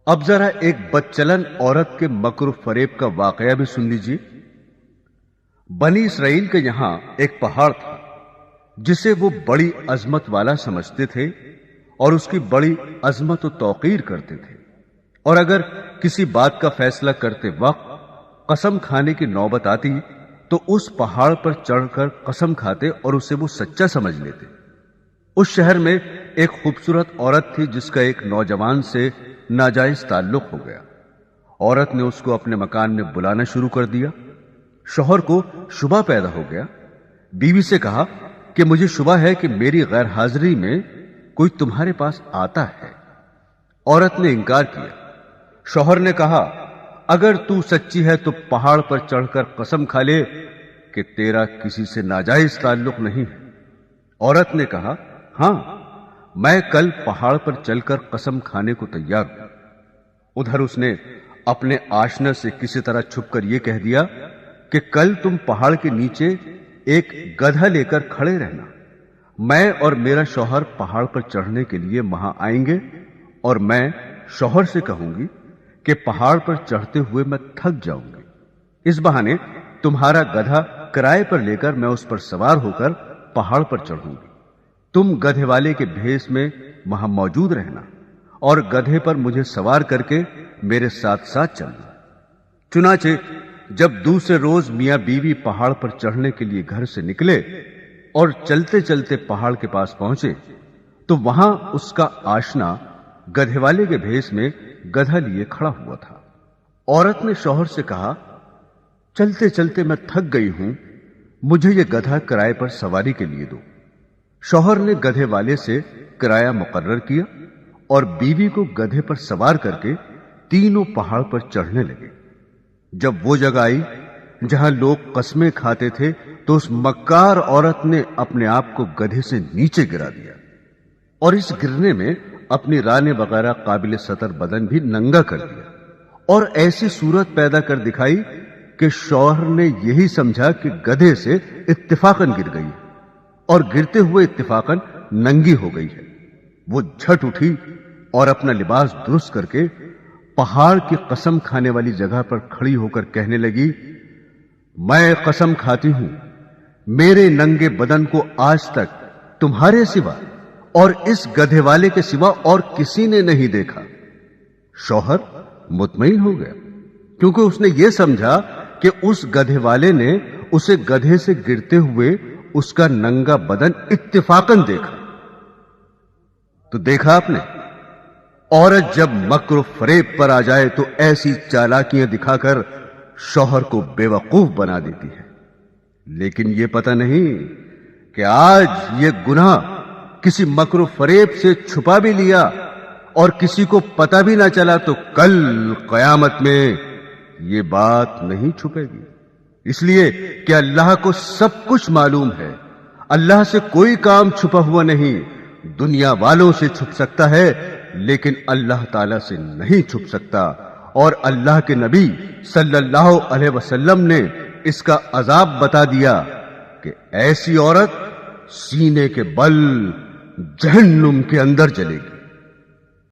اب ذرا ایک بدچلن عورت کے مکر و فریب کا واقعہ بھی سن لیجیے۔ بنی اسرائیل کے یہاں ایک پہاڑ تھا جسے وہ بڑی عظمت والا سمجھتے تھے اور اس کی بڑی عظمت و توقیر کرتے تھے، اور اگر کسی بات کا فیصلہ کرتے وقت قسم کھانے کی نوبت آتی تو اس پہاڑ پر چڑھ کر قسم کھاتے اور اسے وہ سچا سمجھ لیتے۔ اس شہر میں ایک خوبصورت عورت تھی جس کا ایک نوجوان سے ناجائز تعلق ہو گیا۔ عورت نے اس کو اپنے مکان میں بلانا شروع کر دیا۔ شوہر کو شبہ پیدا ہو گیا۔ بیوی سے کہا کہ مجھے شبہ ہے کہ میری غیر حاضری میں کوئی تمہارے پاس آتا ہے۔ عورت نے انکار کیا۔ شوہر نے کہا اگر تو سچی ہے تو پہاڑ پر چڑھ کر قسم کھا لے کہ تیرا کسی سے ناجائز تعلق نہیں ہے۔ عورت نے کہا ہاں، میں کل پہاڑ پر چل کر قسم کھانے کو تیار ہوں۔ ادھر اس نے اپنے آشنا سے کسی طرح چھپ کر یہ کہہ دیا کہ کل تم پہاڑ کے نیچے ایک گدھا لے کر کھڑے رہنا، میں اور میرا شوہر پہاڑ پر چڑھنے کے لیے وہاں آئیں گے، اور میں شوہر سے کہوں گی کہ پہاڑ پر چڑھتے ہوئے میں تھک جاؤں گی، اس بہانے تمہارا گدھا کرائے پر لے کر میں اس پر سوار ہو کر پہاڑ پر چڑھوں گی۔ تم گدھے والے کے بھیس میں وہاں موجود رہنا اور گدھے پر مجھے سوار کر کے میرے ساتھ ساتھ چلنا۔ چنانچہ جب دوسرے روز میاں بیوی پہاڑ پر چڑھنے کے لیے گھر سے نکلے اور چلتے چلتے پہاڑ کے پاس پہنچے تو وہاں اس کا آشنا گدھے والے کے بھیس میں گدھا لیے کھڑا ہوا تھا۔ عورت نے شوہر سے کہا چلتے چلتے میں تھک گئی ہوں، مجھے یہ گدھا کرائے پر سواری کے لیے دو۔ شوہر نے گدھے والے سے کرایہ مقرر کیا اور بیوی کو گدھے پر سوار کر کے تینوں پہاڑ پر چڑھنے لگے۔ جب وہ جگہ آئی جہاں لوگ قسمیں کھاتے تھے تو اس مکار عورت نے اپنے آپ کو گدھے سے نیچے گرا دیا، اور اس گرنے میں اپنی رانے وغیرہ قابل سطر بدن بھی ننگا کر دیا، اور ایسی صورت پیدا کر دکھائی کہ شوہر نے یہی سمجھا کہ گدھے سے اتفاقاً گر گئی اور گرتے ہوئے اتفاقاً ننگی ہو گئی ہے۔ وہ جھٹ اٹھی اور اپنا لباس درست کر کے پہاڑ کی قسم کھانے والی جگہ پر کھڑی ہو کر کہنے لگی میں قسم کھاتی ہوں میرے ننگے بدن کو آج تک تمہارے سوا اور اس گدھے والے کے سوا اور کسی نے نہیں دیکھا۔ شوہر مطمئن ہو گیا کیونکہ اس نے یہ سمجھا کہ اس گدھے والے نے اسے گدھے سے گرتے ہوئے اس کا ننگا بدن اتفاقاً دیکھا۔ تو دیکھا آپ نے، عورت جب مکر و فریب پر آ جائے تو ایسی چالاکیاں دکھا کر شوہر کو بے وقوف بنا دیتی ہے، لیکن یہ پتہ نہیں کہ آج یہ گناہ کسی مکر و فریب سے چھپا بھی لیا اور کسی کو پتہ بھی نہ چلا تو کل قیامت میں یہ بات نہیں چھپے گی، اس لیے کہ اللہ کو سب کچھ معلوم ہے۔ اللہ سے کوئی کام چھپا ہوا نہیں، دنیا والوں سے چھپ سکتا ہے لیکن اللہ تعالی سے نہیں چھپ سکتا، اور اللہ کے نبی صلی اللہ علیہ وسلم نے اس کا عذاب بتا دیا کہ ایسی عورت سینے کے بل جہنم کے اندر جلے گی۔